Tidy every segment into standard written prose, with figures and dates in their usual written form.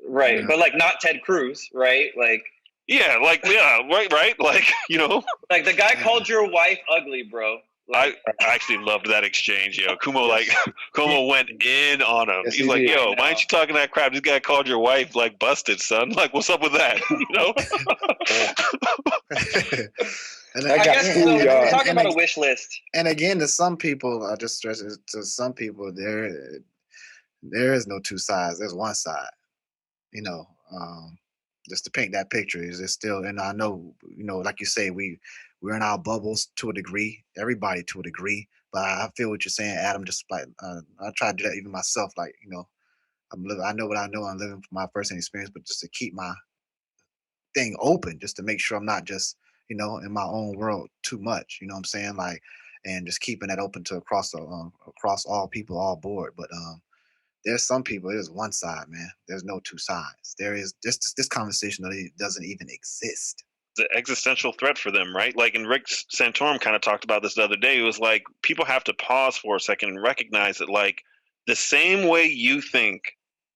right, but like not Ted Cruz, right? Like, Yeah, like right, like like the guy called your wife ugly, bro. I Like, actually loved that exchange, yo. Kumo Yes. Kumo went in on him. Yes, He's he like, did. yo, why ain't you talking that crap? This guy called your wife like busted, son. Like, what's up with that? And I guess so. again, We're talking about a wish list. and again, to some people, I just stress it, to some people, there is no two sides. There's one side. You know, just to paint that picture is it still. And I know, like you say, we're in our bubbles to a degree. Everybody to a degree. But I feel what you're saying, Adam. Just like I try to do that even myself. Like I'm living. I know what I know. I'm living from my first-hand experience, but just to keep my thing open, just to make sure I'm not just in my own world too much. You know what I'm saying? Like, and just keeping that open to across all people, all board. But there's some people. There's one side, man. There's no two sides. There is this conversation that doesn't even exist. The existential threat for them, right? Like, and Rick Santorum kind of talked about this the other day. It was like people have to pause for a second and recognize that, like, the same way you think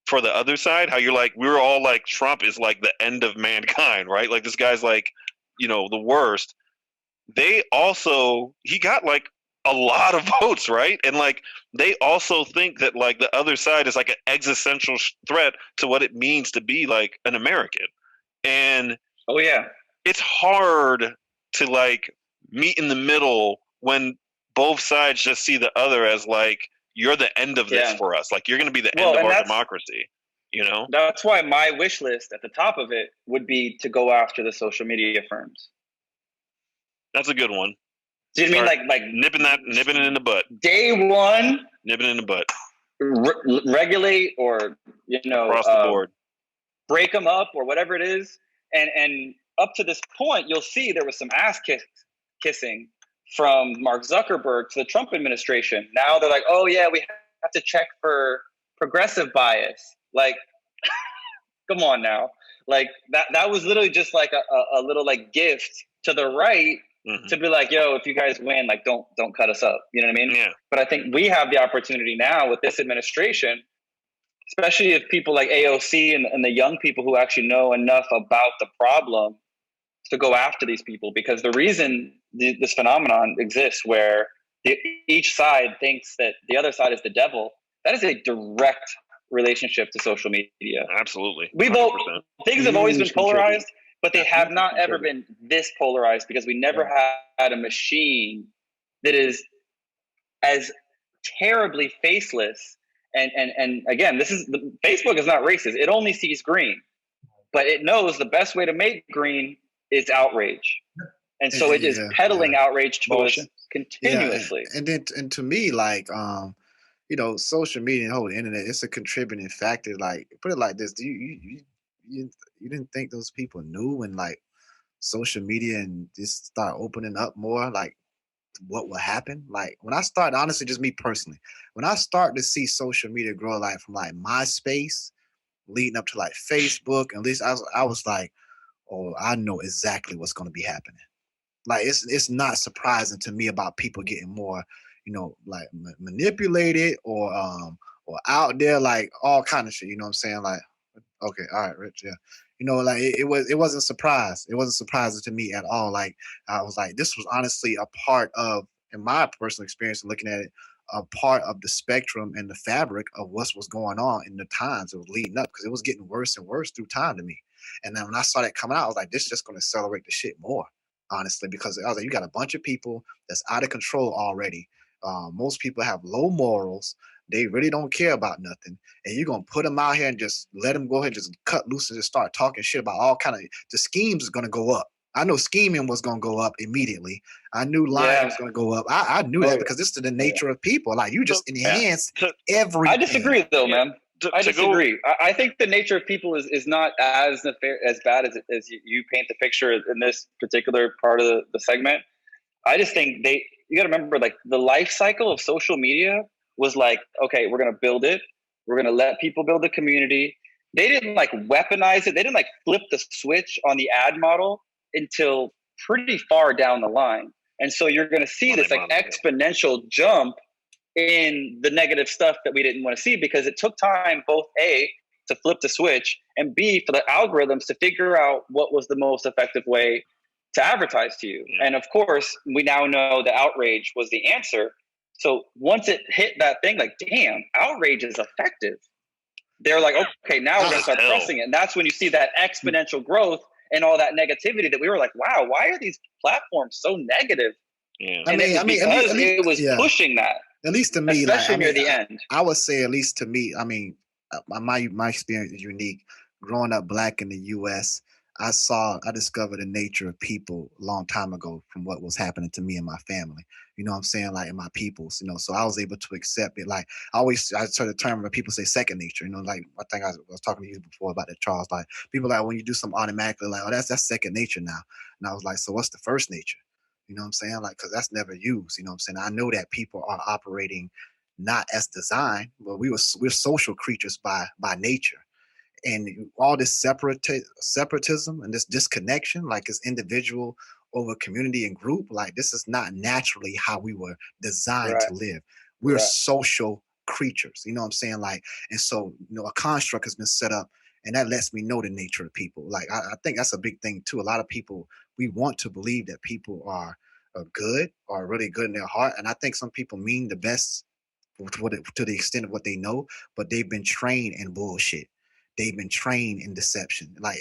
for the other side, how you're like, we're all like, Trump is like the end of mankind, right? Like, this guy's like, the worst. He got like a lot of votes, right? And like, they also think that like the other side is like an existential threat to what it means to be like an American. And oh yeah, it's hard to like meet in the middle when both sides just see the other as like, you're the end of this for us. Like, you're going to be the end of our democracy. That's why my wish list at the top of it would be to go after the social media firms. That's a good one. Do you mean like nipping it in the butt? Day one, nipping it in the butt. Regulate or across the board, break them up or whatever it is, and up to this point, you'll see there was some ass kissing from Mark Zuckerberg to the Trump administration. Now they're like, oh yeah, we have to check for progressive bias. Like, come on now. Like that was literally just like a little like gift to the right to be like, yo, if you guys win, like don't cut us up. You know what I mean? Yeah. But I think we have the opportunity now with this administration, especially if people like AOC and the young people who actually know enough about the problem to go after these people, because the reason this phenomenon exists where each side thinks that the other side is the devil, that is a direct relationship to social media. Absolutely. Things have always been polarized, but they have not ever been this polarized because we never had a machine that is as terribly faceless. And again, Facebook is not racist. It only sees green, but it knows the best way to make green is outrage. And so it is peddling outrage to us continuously. Yeah. And to me, like, social media and the whole internet, it's a contributing factor. Like, put it like this: you didn't think those people knew when like social media and just start opening up more, like what will happen? Like when I start, honestly, just me personally, when I start to see social media grow, like from like MySpace leading up to like Facebook, at least I was like, oh, I know exactly what's going to be happening. Like it's not surprising to me about people getting more, like manipulated or out there, like all kind of shit. You know what I'm saying? Like, okay, all right, Rich, yeah. Like it wasn't surprise. It wasn't surprising to me at all. Like I was like, this was honestly a part of, in my personal experience and looking at it, a part of the spectrum and the fabric of what was going on in the times it was leading up, because it was getting worse and worse through time to me. And then when I saw that coming out, I was like, this is just going to accelerate the shit more, honestly, because I was like, you got a bunch of people that's out of control already. Most people have low morals. They really don't care about nothing. And you're going to put them out here and just let them go ahead and just cut loose and just start talking shit about all kind of, the schemes is going to go up. I know scheming was going to go up immediately. I knew lying was going to go up. I knew that because this is the nature of people. Like you just enhanced everything. I disagree though, man. I disagree. I think the nature of people is not as bad as you paint the picture in this particular part of the segment. I just think you got to remember, like the life cycle of social media was like, okay, we're going to build it. We're going to let people build the community. They didn't like weaponize it. They didn't like flip the switch on the ad model until pretty far down the line. And so you're going to see this like exponential jump in the negative stuff that we didn't want to see, because it took time both to flip the switch, and B, for the algorithms to figure out what was the most effective way to advertise to you. And of course, we now know that outrage was the answer. So once it hit that thing, like, damn, outrage is effective. They're like, okay, now we're going to start pressing it. And that's when you see that exponential growth and all that negativity that we were like, wow, why are these platforms so negative? Yeah. And it was pushing that. At least to me, especially near the end. I would say, at least to me, my experience is unique. Growing up black in the U.S., I discovered the nature of people a long time ago from what was happening to me and my family. You know what I'm saying? Like, in my peoples, so I was able to accept it. Like, I sort of term when people say second nature, like, I think I was talking to you before about that, Charles. Like, people like, when you do something automatically, like, oh, that's second nature now. And I was like, so what's the first nature? You know what I'm saying? Like, because that's never used. You know what I'm saying? I know that people are operating not as designed, but we're social creatures by nature. And all this separatism and this disconnection, like, it's individual over community and group, like, this is not naturally how we were designed to live. We're social creatures, you know what I'm saying? Like, and so, a construct has been set up, and that lets me know the nature of people. Like, I think that's a big thing too. A lot of people, we want to believe that people are good, or really good in their heart. And I think some people mean the best to the extent of what they know, but they've been trained in bullshit. They've been trained in deception. Like,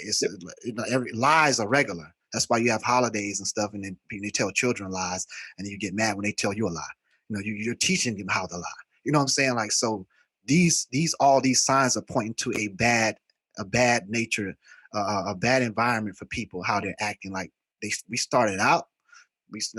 lies are regular. That's why you have holidays and stuff, and then they tell children lies, and then you get mad when they tell you a lie. You're teaching them how to lie. You know what I'm saying? Like, so all these signs are pointing to a bad nature, a bad environment for people, how they're acting. Like, we started out.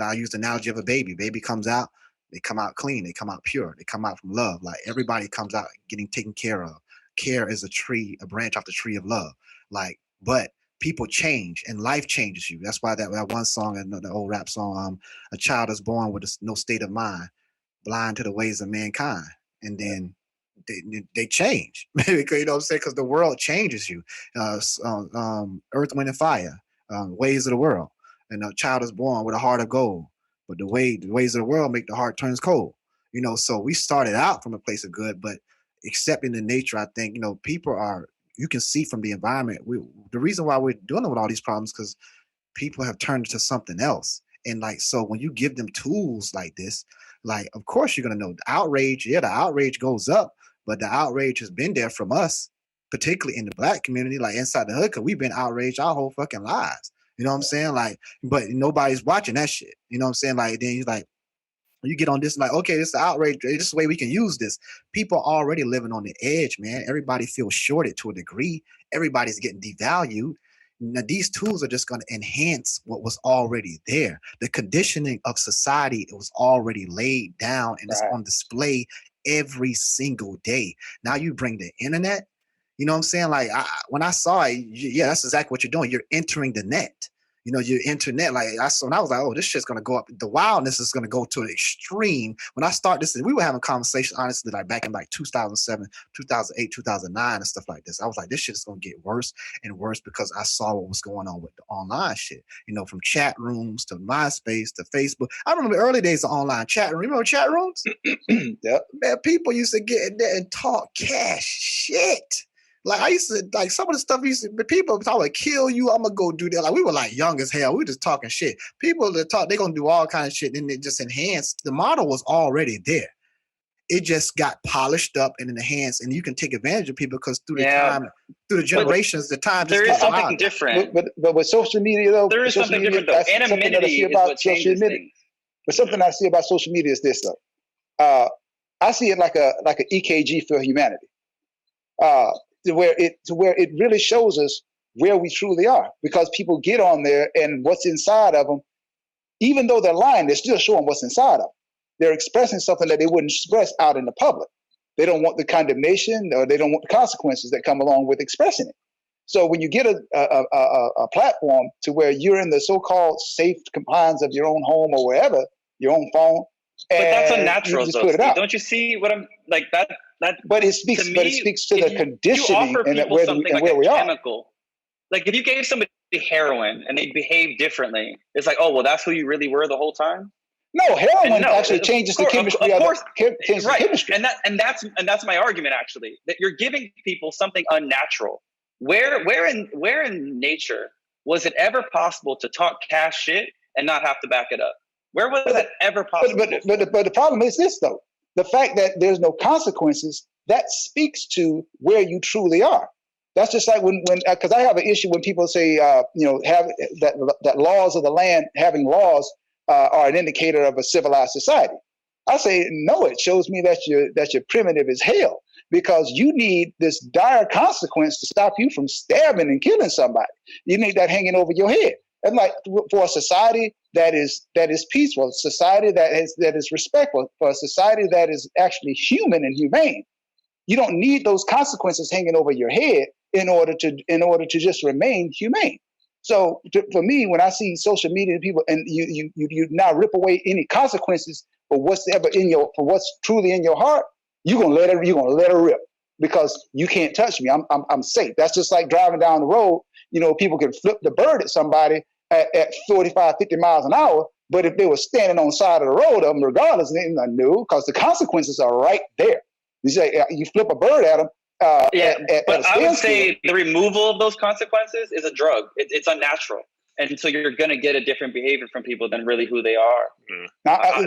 I use the analogy of a baby. Baby comes out, they come out clean, they come out pure, they come out from love. Like, everybody comes out getting taken care of. Care is a branch off the tree of love. Like, but people change and life changes you. That's why that one song, the old rap song, a child is born with no state of mind, blind to the ways of mankind. And then they change. Because, you know what I'm saying? Because the world changes you. Earth, wind, and fire, ways of the world. And a child is born with a heart of gold. But the ways of the world make the heart turns cold. So we started out from a place of good, but accepting the nature, I think, people are, you can see from the environment, the reason why we're dealing with all these problems, because people have turned into something else. And like, so when you give them tools like this, like, of course you're going to know the outrage goes up, but the outrage has been there from us, particularly in the black community, like inside the hood, because we've been outraged our whole fucking lives. You know what I'm saying? Like, but nobody's watching that shit. You know what I'm saying? Like, then you're like, you get on this, like, okay, this is outrage. This is the way we can use this. People are already living on the edge, man. Everybody feels shorted to a degree. Everybody's getting devalued. Now, these tools are just going to enhance what was already there. The conditioning of society, it was already laid down, and it's on display every single day. Now you bring the internet. You know what I'm saying? Like, when I saw it, yeah, that's exactly what you're doing. You're entering the net. Your internet, like, when I was like, oh, this shit's going to go up. The wildness is going to go to an extreme. When I start this, we were having conversations, honestly, like back in like 2007, 2008, 2009 and stuff like this. I was like, this shit is going to get worse and worse, because I saw what was going on with the online shit, from chat rooms to MySpace to Facebook. I remember the early days of online chat room. Remember chat rooms? Yep. Man, people used to get in there and talk cash shit. Like, I used to, like, some of the stuff people talk like, kill you, I'm gonna go do that. Like, we were like young as hell. We were just talking shit. People that talk, they're gonna do all kinds of shit, and it just enhanced. The model was already there. It just got polished up and enhanced, and you can take advantage of people because through the time, through the generations, the time just there is something different. But with social media, though, there is something different, though. Anonymity is what changes things. But something I see about social media is this, though. I see it like a EKG for humanity. To where it really shows us where we truly are, because people get on there and what's inside of them, even though they're lying, they're still showing what's inside of them. They're expressing something that they wouldn't express out in the public. They don't want the condemnation, or they don't want the consequences that come along with expressing it. So when you get a platform to where you're in the so-called safe confines of your own home or wherever, your own phone, but that's unnatural, though. Don't you see what I'm like that? But it speaks to the conditioning and where we are. Like, if you gave somebody heroin and they behave differently, it's like, oh, well, that's who you really were the whole time. No, heroin no, actually changes the chemistry of course, changes the right. chemistry. And that's my argument, actually, that you're giving people something unnatural. Where in nature was it ever possible to talk cash shit and not have to back it up? Where was that ever possible? But the problem is this, though. The fact that there's no consequences, that speaks to where you truly are. That's just like when because I have an issue when people say, have that laws of the land, having laws are an indicator of a civilized society. I say, no, it shows me that you're primitive as hell, because you need this dire consequence to stop you from stabbing and killing somebody. You need that hanging over your head. And like, for a society that is peaceful, a society that is respectful, for a society that is actually human and humane, you don't need those consequences hanging over your head in order to just remain humane. So for me, when I see social media people, and you now rip away any consequences for what's truly in your heart, you're gonna let it rip, because you can't touch me. I'm safe. That's just like driving down the road. People can flip the bird at somebody at 45, 50 miles an hour, but if they were standing on the side of the road, regardless, they didn't know, because the consequences are right there. You say you flip a bird at them. But I would say the removal of those consequences is a drug. It's unnatural, and so you're going to get a different behavior from people than really who they are. Now, I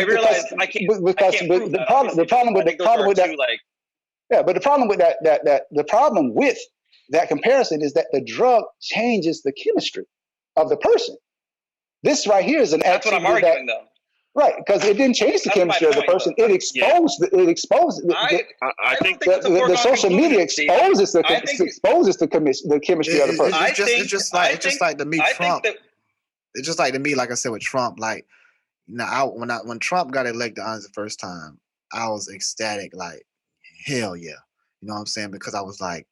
realize I can't. The problem with that comparison is that the drug changes the chemistry of the person. This right here is an. That's what I'm arguing, though. Right, because it didn't change the chemistry of the person. It exposed. It exposed. I think the social media exposes the chemistry of the person. It's just like to me, Trump. It's just like to me, like I said with Trump. Like, when Trump got elected on the first time, I was ecstatic. Like, hell yeah, you know what I'm saying? Because I was like,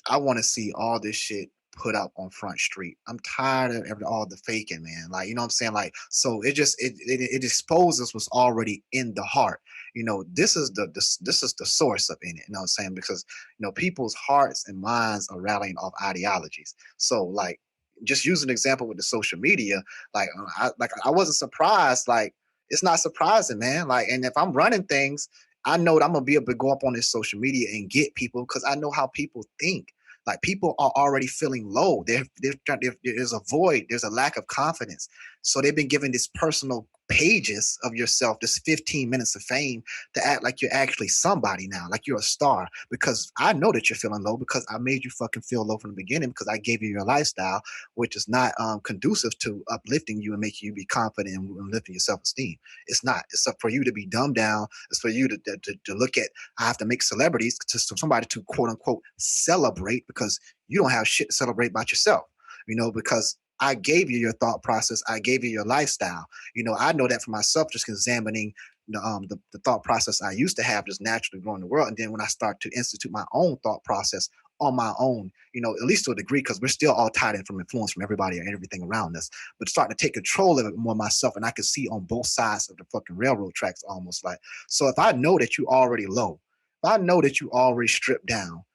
I want to see all this shit put up on Front Street. I'm tired of all the faking, man. Like, you know what I'm saying? Like, so it exposes what's already in the heart. This is the source of it. You know what I'm saying? Because people's hearts and minds are rallying off ideologies. So, like, just use an example with the social media. Like, I wasn't surprised. Like, it's not surprising, man. Like, and if I'm running things, I know that I'm gonna be able to go up on this social media and get people, because I know how people think. Like, people are already feeling low. There's a void. There's a lack of confidence. So they've been given these personal pages of yourself, this 15 minutes of fame, to act like you're actually somebody now, like you're a star. Because I know that you're feeling low, because I made you fucking feel low from the beginning, because I gave you your lifestyle, which is not conducive to uplifting you and making you be confident and lifting your self-esteem. It's not. It's up for you to be dumbed down. It's for you to look at, I have to make celebrities to somebody to quote unquote celebrate, because you don't have shit to celebrate about yourself, because I gave you your thought process. I gave you your lifestyle. I know that for myself, just examining the thought process I used to have just naturally growing the world. And then when I start to institute my own thought process on my own, at least to a degree, because we're still all tied in from influence from everybody and everything around us, but starting to take control of it more myself. And I can see on both sides of the fucking railroad tracks, almost like. So if I know that you already low, if I know that you already stripped down,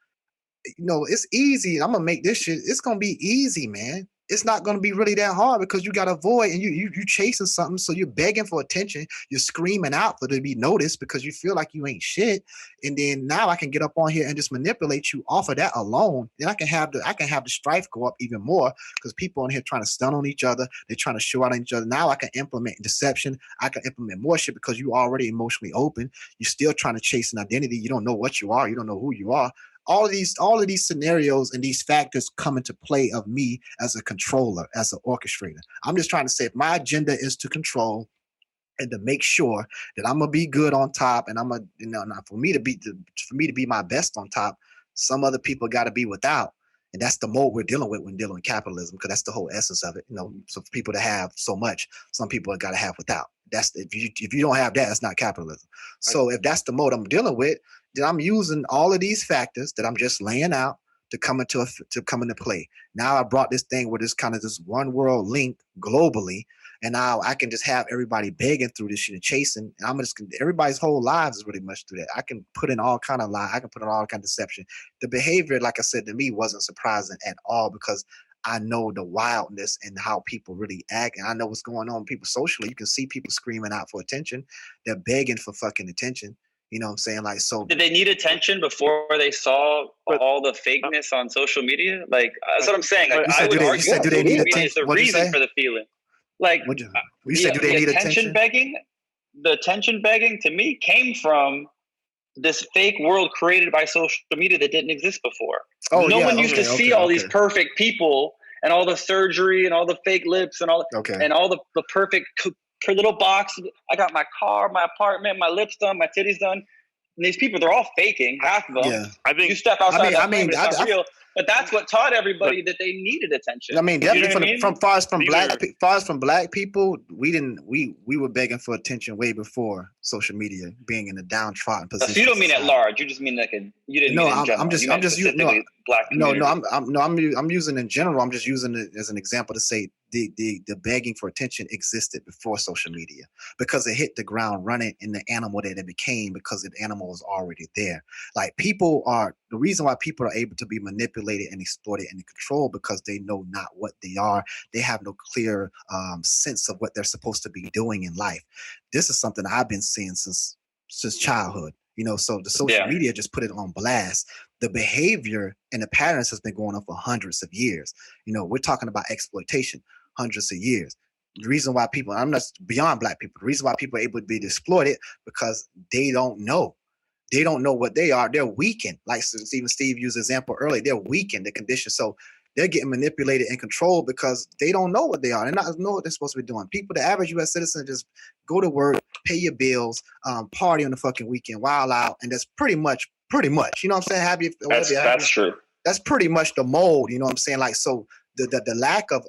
it's easy. I'm gonna make this shit. It's gonna be easy, man. It's not gonna be really that hard, because you got a void and you chasing something, so you're begging for attention. You're screaming out for it to be noticed because you feel like you ain't shit. And then now I can get up on here and just manipulate you off of that alone. Then I can have the strife go up even more, because people on here trying to stun on each other. They're trying to show out on each other. Now I can implement deception. I can implement more shit, because you already emotionally open. You're still trying to chase an identity. You don't know what you are. You don't know who you are. All of these scenarios and these factors come into play of me as a controller, as an orchestrator. I'm just trying to say, if my agenda is to control and to make sure that I'm gonna be good on top, and for me to be my best on top, some other people got to be without. And that's the mode we're dealing with when dealing with capitalism, because that's the whole essence of it. So for people to have so much, some people got to have without. That's if you don't have that, it's not capitalism. So if that's the mode I'm dealing with, then I'm using all of these factors that I'm just laying out to come into play. Now I brought this thing where this kind of this one world link globally, and now I can just have everybody begging through this shit and chasing. And everybody's whole lives is really much through that. I can put in all kind of lie. I can put in all kind of deception. The behavior, like I said, to me wasn't surprising at all, because I know the wildness and how people really act, and I know what's going on with people socially. You can see people screaming out for attention. They're begging for fucking attention. You know what I'm saying? Like, so did they need attention before they saw all the fakeness on social media? Like, that's what I'm saying. Like, I would argue do they need attention? is the reason for the feeling. Like, you said, do they need attention? The attention begging to me came from this fake world created by social media that didn't exist before. No one used to see all these perfect people and all the surgery and all the fake lips and all the perfect little box. I got my car, my apartment, my lips done, my titties done. And these people, they're all faking, half of them. Yeah. I think you step outside that frame, it's not real. But that's what taught everybody that they needed attention. I mean, definitely from far as from black people, we were begging for attention way before social media, being in a downtrodden position. So you don't mean at large. You just mean like you didn't. No, mean in general. I'm just using black community. I'm using in general. I'm just using it as an example to say the begging for attention existed before social media, because it hit the ground running in the animal that it became, because the animal was already there. Like, the reason why people are able to be manipulated and exploited and controlled, because they know not what they are. They have no clear sense of what they're supposed to be doing in life. This is something I've been seeing since childhood. You know, so the social media just put it on blast. The behavior and the patterns has been going on for hundreds of years. You know, we're talking about exploitation, hundreds of years. The reason why people, I'm not beyond black people, the reason why people are able to be exploited, because they don't know. They don't know what they are. They're weakened. Like Steve used an example earlier. They're weakened, the condition. So they're getting manipulated and controlled because they don't know what they are. They not know what they're supposed to be doing. People, the average U.S. citizen, just go to work, pay your bills, party on the fucking weekend, wild out, and that's pretty much. You know what I'm saying? That's true. That's pretty much the mold. You know what I'm saying? Like, so the lack of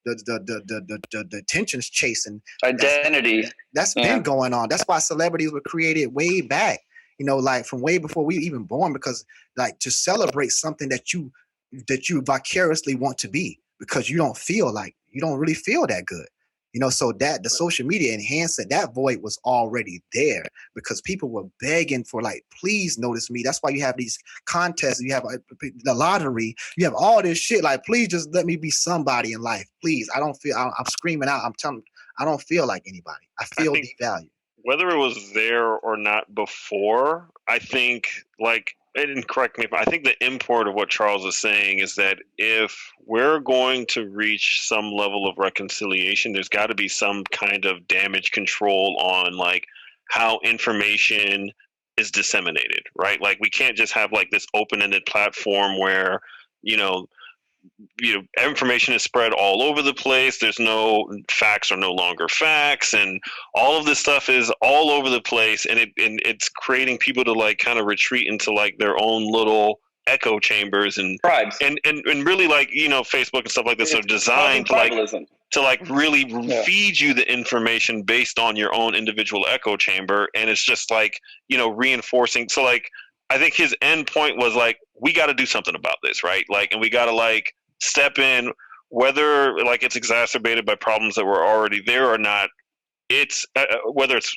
the attention's chasing identity that's been going on. That's why celebrities were created way back. You know, like from way before we even born, because like to celebrate something that you vicariously want to be, because you don't really feel that good. You know, so that the social media enhanced it. That void was already there because people were begging for, like, please notice me. That's why you have these contests. You have the lottery. You have all this shit. Like, please just let me be somebody in life. Please. I'm screaming out. I'm telling, I don't feel like anybody. I feel devalued. Whether it was there or not before, I think, like, and correct me if I think the import of what Charles is saying is that if we're going to reach some level of reconciliation, there's got to be some kind of damage control on, like, how information is disseminated, right? Like, we can't just have like this open-ended platform where, you know, information is spread all over the place. There's no facts are no longer facts, and all of this stuff is all over the place, and it's creating people to, like, kind of retreat into, like, their own little echo chambers and tribes, and really, like, you know, Facebook and stuff like this are designed to really feed you the information based on your own individual echo chamber, and it's just like, you know, reinforcing. So, like, I think his end point was like, we got to do something about this, right? Like, and we got to, like, step in, whether, like, it's exacerbated by problems that were already there or not. It's whether it's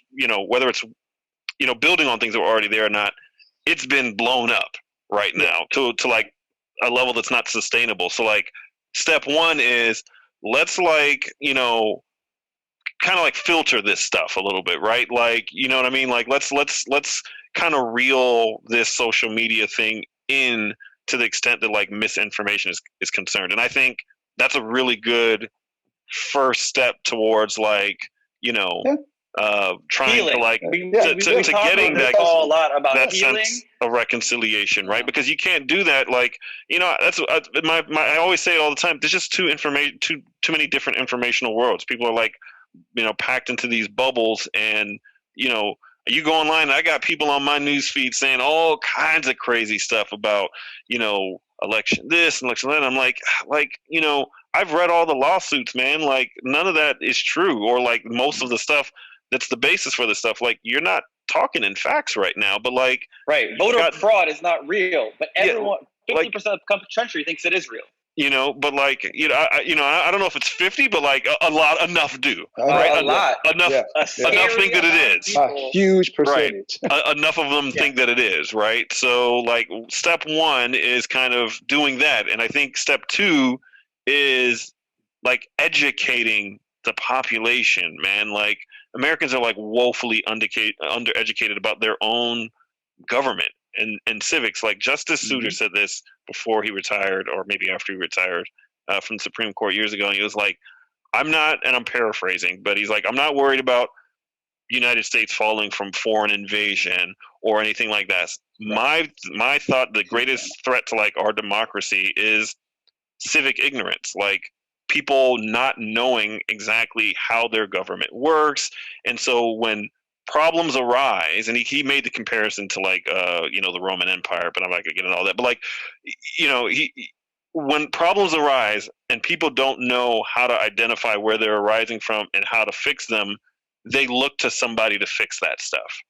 building on things that were already there or not. It's been blown up right now to like a level that's not sustainable. So, like, step one is let's, like, you know, kind of like filter this stuff a little bit, right? Like, you know what I mean? Like, let's kind of reel this social media thing in to the extent that, like, misinformation is concerned. And I think that's a really good first step towards, like, you know, trying healing. To, like, to getting that sense of reconciliation, right? Because you can't do that. Like, you know, that's I always say all the time, there's just too many different informational worlds. People are, like, you know, packed into these bubbles, and, you know, you go online and I got people on my news feed saying all kinds of crazy stuff about, you know, election this and election that. I'm like, you know, I've read all the lawsuits, man. Like, none of that is true, or, like, most of the stuff that's the basis for this stuff. Like, you're not talking in facts right now, but, like, voter fraud is not real, but everyone, 50% of the country thinks it is real. You know, but, like, I don't know if it's 50, but, like, enough do, right? Enough think that it is. A huge percentage. Right. Enough of them think that it is, right? So, like, step one is kind of doing that, and I think step two is like educating the population, man. Like Americans are like woefully undereducated about their own government and civics. Like Justice Souter said this before he retired, or maybe after he retired from the Supreme Court years ago. And he was like, I'm not, and I'm paraphrasing, but he's like, I'm not worried about United States falling from foreign invasion or anything like that. My thought, the greatest threat to like our democracy is civic ignorance, like people not knowing exactly how their government works. And so when problems arise, and he made the comparison to like the Roman Empire, but I'm not gonna get into all that. But like, when problems arise and people don't know how to identify where they're arising from and how to fix them, they look to somebody to fix that stuff.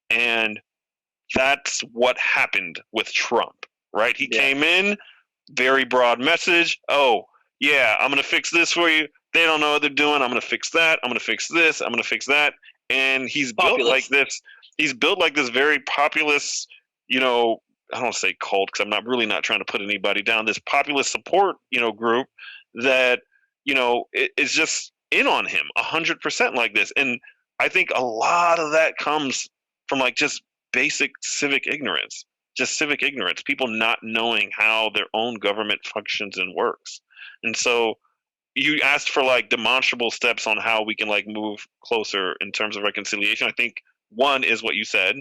And that's what happened with Trump, right? He came in, very broad message. Oh, yeah, I'm going to fix this for you. They don't know what they're doing. I'm going to fix that. I'm going to fix this. I'm going to fix that. And he's built like this. He's built like this very populist, I don't want to say cult because I'm not trying to put anybody down. This populist support, group that, is just in on him 100% like this. And I think a lot of that comes from like just basic civic ignorance, people not knowing how their own government functions and works. And so you asked for like demonstrable steps on how we can like move closer in terms of reconciliation. I think one is what you said,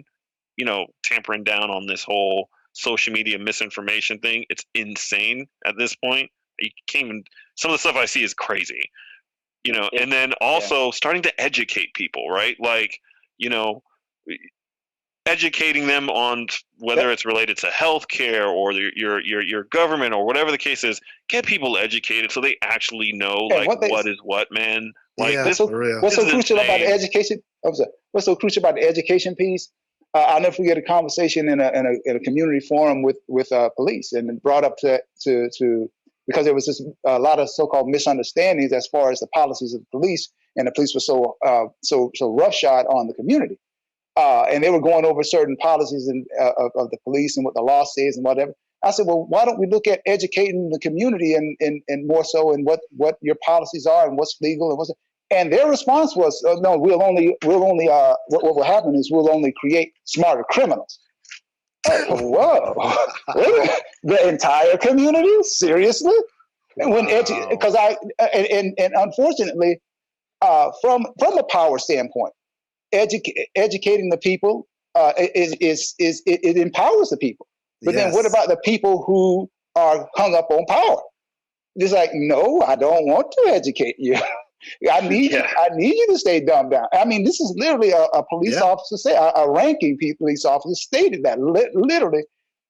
tampering down on this whole social media misinformation thing. It's insane at this point. You can't even, some of the stuff I see is crazy. And then also starting to educate people, right? Like, educating them on whether it's related to healthcare or your government or whatever the case is. Get people educated so they actually know what is what, man. Like this, for real. What's so crucial about the education? What's so crucial about the education piece? I'll never forget a conversation in a community forum with police, and it brought up to because there was a lot of so-called misunderstandings as far as the policies of the police, and the police were so roughshod on the community, and they were going over certain policies of the police and what the law says and whatever. I said, well, why don't we look at educating the community and more so in what your policies are and what's legal and what's. And their response was, no, what will happen is we'll only create smarter criminals. Whoa, the entire community? Seriously? Because unfortunately, from a power standpoint, educating the people it empowers the people. But then what about the people who are hung up on power? It's like, no, I don't want to educate you. I need you to stay dumbed down. I mean, this is literally a police officer say, a ranking police officer stated that literally,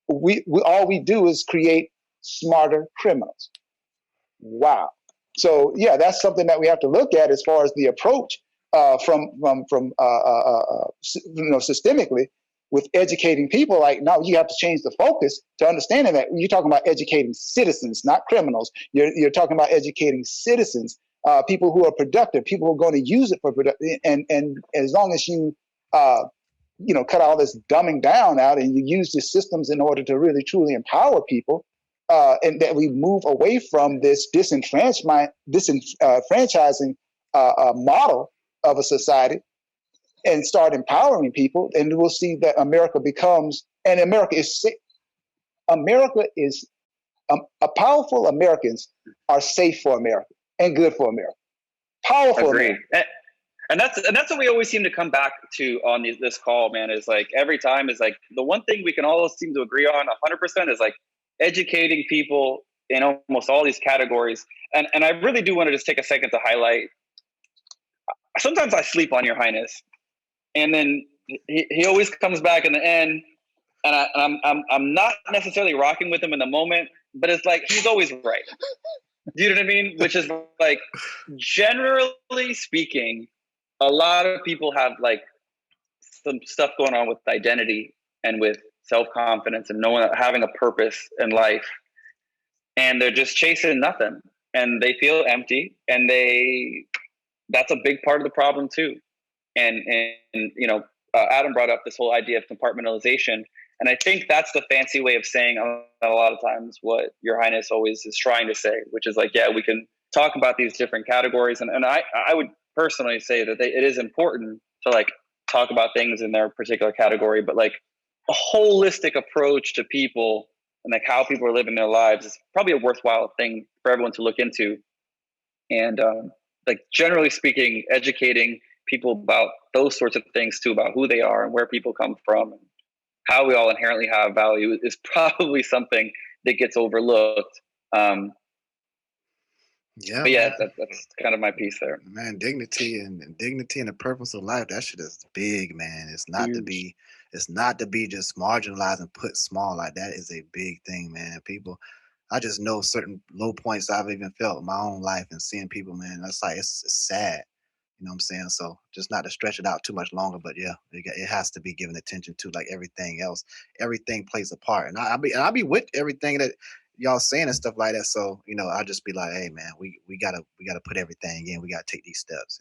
we all we do is create smarter criminals. Wow. So yeah, that's something that we have to look at as far as the approach from systemically with educating people. Like now, you have to change the focus to understanding that you're talking about educating citizens, not criminals. You're talking about educating citizens. People who are productive, people who are going to use it for productive, and as long as you cut all this dumbing down out and you use the systems in order to really truly empower people, and that we move away from this disenfranchising model of a society and start empowering people, and we'll see that America is powerful Americans are safe for America. And good for America. Powerful. Agreed. And that's what we always seem to come back to on this call, man, is like every time is like the one thing we can all seem to agree on 100% is like educating people in almost all these categories. And I really do want to just take a second to highlight, sometimes I sleep on Your Highness. And then he always comes back in the end, and I'm not necessarily rocking with him in the moment, but it's like he's always right. Do you know what I mean? Which is like, generally speaking, a lot of people have like some stuff going on with identity and with self-confidence and having a purpose in life. And they're just chasing nothing, and they feel empty, and that's a big part of the problem too. And Adam brought up this whole idea of compartmentalization. And I think that's the fancy way of saying a lot of times what Your Highness always is trying to say, which is like, yeah, we can talk about these different categories. And I would personally say that it is important to like talk about things in their particular category, but like a holistic approach to people and like how people are living their lives is probably a worthwhile thing for everyone to look into. And like generally speaking, educating people about those sorts of things too, about who they are and where people come from and how we all inherently have value is probably something that gets overlooked. Yeah, but yeah, that's kind of my piece there. Man, dignity and the purpose of life, that shit is big, man. It's not to be just marginalized and put small. Like that is a big thing, man. People, I just know certain low points I've even felt in my own life and seeing people, man, that's like it's sad. You know what I'm saying? So just not to stretch it out too much longer, but yeah, it has to be given attention to like everything else. Everything plays a part, and I'll be with everything that y'all saying and stuff like that. So I'll just be like, hey man, we gotta put everything in. We gotta take these steps.